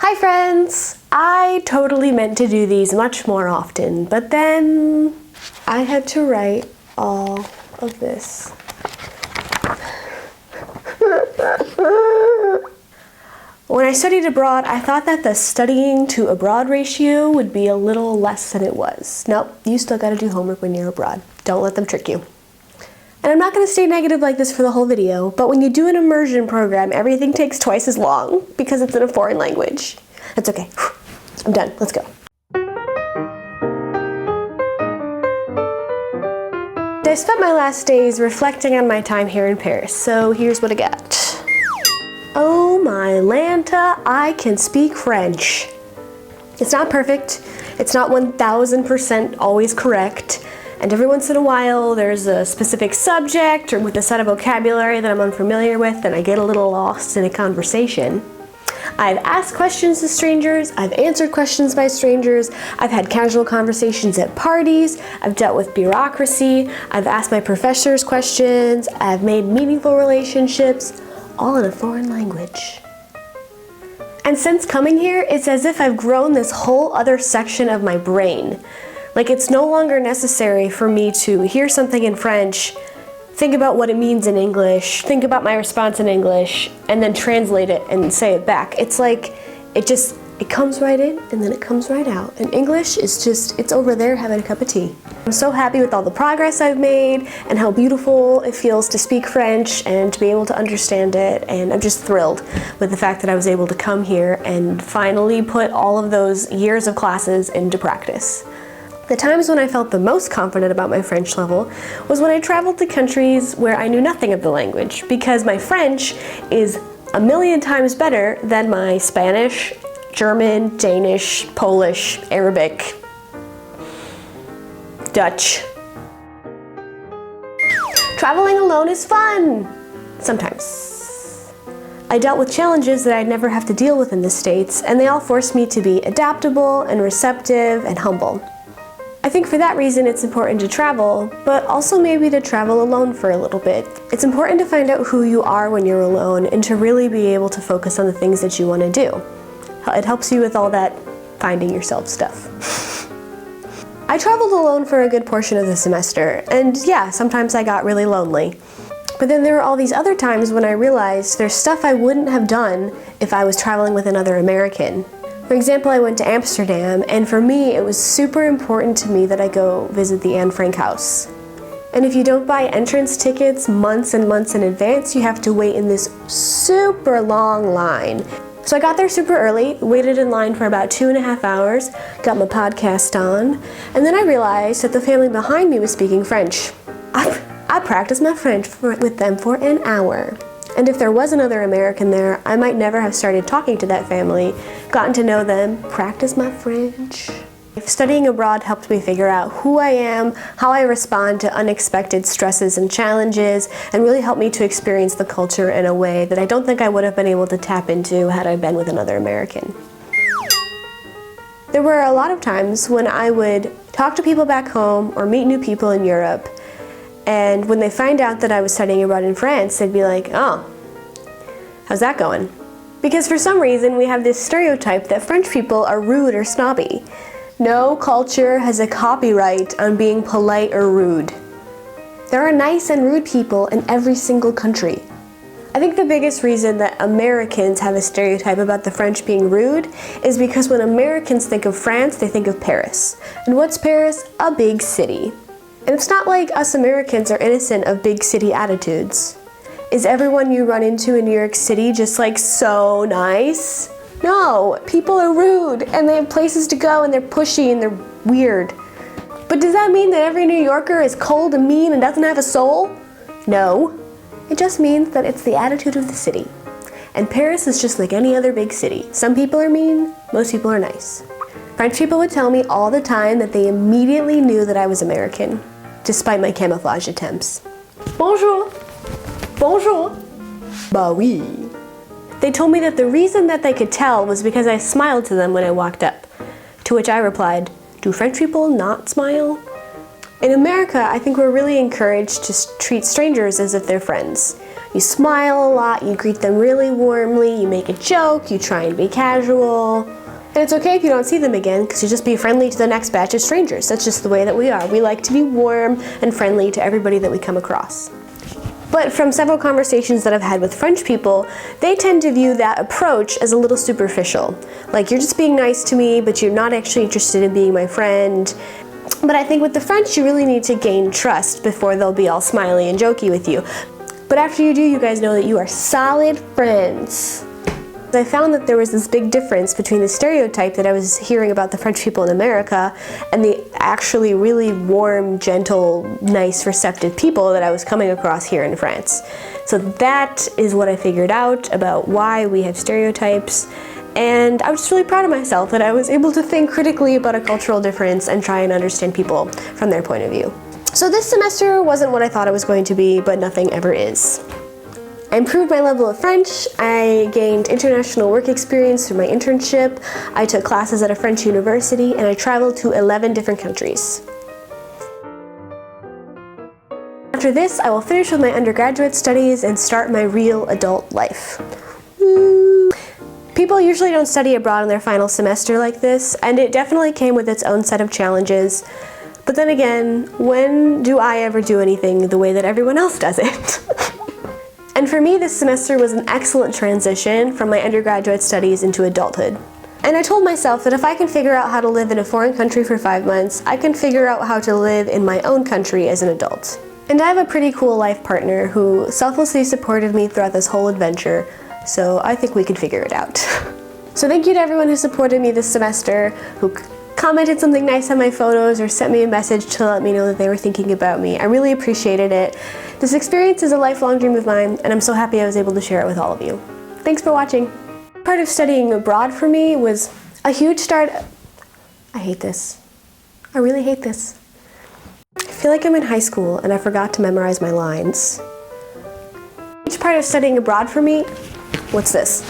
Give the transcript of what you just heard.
Hi friends! I totally meant to do these much more often, but then I had to write all of this. When I studied abroad, I thought that the studying to abroad ratio would be a little less than it was. Nope, you still gotta do homework when you're abroad. Don't let them trick you. And I'm not gonna stay negative like this for the whole video, but when you do an immersion program, everything takes twice as long because it's in a foreign language. That's okay. I'm done. Let's go. I spent my last days reflecting on my time here in Paris, so here's what I got. Oh my Lanta, I can speak French. It's not perfect, it's not 1000% always correct, and every once in a while there's a specific subject or with a set of vocabulary that I'm unfamiliar with and I get a little lost in a conversation. I've asked questions to strangers, I've answered questions by strangers, I've had casual conversations at parties, I've dealt with bureaucracy, I've asked my professors questions, I've made meaningful relationships, all in a foreign language. And since coming here, it's as if I've grown this whole other section of my brain. Like it's no longer necessary for me to hear something in French, think about what it means in English, think about my response in English, and then translate it and say it back. It's like, it comes right in and then it comes right out. And English is just, it's over there having a cup of tea. I'm so happy with all the progress I've made and how beautiful it feels to speak French and to be able to understand it. And I'm just thrilled with the fact that I was able to come here and finally put all of those years of classes into practice. The times when I felt the most confident about my French level was when I traveled to countries where I knew nothing of the language, because my French is a million times better than my Spanish, German, Danish, Polish, Arabic, Dutch. Traveling alone is fun! Sometimes. I dealt with challenges that I'd never have to deal with in the States, and they all forced me to be adaptable and receptive and humble. I think for that reason it's important to travel, but also maybe to travel alone for a little bit. It's important to find out who you are when you're alone and to really be able to focus on the things that you want to do. It helps you with all that finding yourself stuff. I traveled alone for a good portion of the semester, and yeah, sometimes I got really lonely. But then there were all these other times when I realized there's stuff I wouldn't have done if I was traveling with another American. For example, I went to Amsterdam, and for me, it was super important to me that I go visit the Anne Frank house. And if you don't buy entrance tickets months and months in advance, you have to wait in this super long line. So I got there super early, waited in line for about 2.5 hours, got my podcast on, and then I realized that the family behind me was speaking French. I practiced my French with them for an hour. And if there was another American there, I might never have started talking to that family, gotten to know them, practiced my French. Studying abroad helped me figure out who I am, how I respond to unexpected stresses and challenges, and really helped me to experience the culture in a way that I don't think I would have been able to tap into had I been with another American. There were a lot of times when I would talk to people back home or meet new people in Europe, and when they find out that I was studying abroad in France, they'd be like, oh, how's that going? Because for some reason we have this stereotype that French people are rude or snobby. No culture has a copyright on being polite or rude. There are nice and rude people in every single country. I think the biggest reason that Americans have a stereotype about the French being rude is because when Americans think of France, they think of Paris. And what's Paris? A big city. And it's not like us Americans are innocent of big city attitudes. Is everyone you run into in New York City just like so nice? No, people are rude and they have places to go and they're pushy and they're weird. But does that mean that every New Yorker is cold and mean and doesn't have a soul? No. It just means that it's the attitude of the city. And Paris is just like any other big city. Some people are mean, most people are nice. French people would tell me all the time that they immediately knew that I was American, despite my camouflage attempts. Bonjour. Bonjour. Bah oui. They told me that the reason that they could tell was because I smiled to them when I walked up. To which I replied, do French people not smile? In America, I think we're really encouraged to treat strangers as if they're friends. You smile a lot, you greet them really warmly, you make a joke, you try and be casual. And it's okay if you don't see them again, because you just be friendly to the next batch of strangers. That's just the way that we are. We like to be warm and friendly to everybody that we come across. But from several conversations that I've had with French people, they tend to view that approach as a little superficial. Like, you're just being nice to me, but you're not actually interested in being my friend. But I think with the French, you really need to gain trust before they'll be all smiley and jokey with you. But after you do, you guys know that you are solid friends. I found that there was this big difference between the stereotype that I was hearing about the French people in America and the actually really warm, gentle, nice, receptive people that I was coming across here in France. So that is what I figured out about why we have stereotypes. And I was just really proud of myself that I was able to think critically about a cultural difference and try and understand people from their point of view. So this semester wasn't what I thought it was going to be, but nothing ever is. I improved my level of French, I gained international work experience through my internship, I took classes at a French university, and I traveled to 11 different countries. After this, I will finish with my undergraduate studies and start my real adult life. Woo! People usually don't study abroad in their final semester like this, and it definitely came with its own set of challenges. But then again, when do I ever do anything the way that everyone else does it? And for me, this semester was an excellent transition from my undergraduate studies into adulthood. And I told myself that if I can figure out how to live in a foreign country for 5 months, I can figure out how to live in my own country as an adult. And I have a pretty cool life partner who selflessly supported me throughout this whole adventure, so I think we can figure it out. So thank you to everyone who supported me this semester, who commented something nice on my photos or sent me a message to let me know that they were thinking about me. I really appreciated it. This experience is a lifelong dream of mine, and I'm so happy I was able to share it with all of you. Thanks for watching. Part of studying abroad for me was a huge start. I hate this. I really hate this. I feel like I'm in high school and I forgot to memorize my lines. Each part of studying abroad for me, what's this?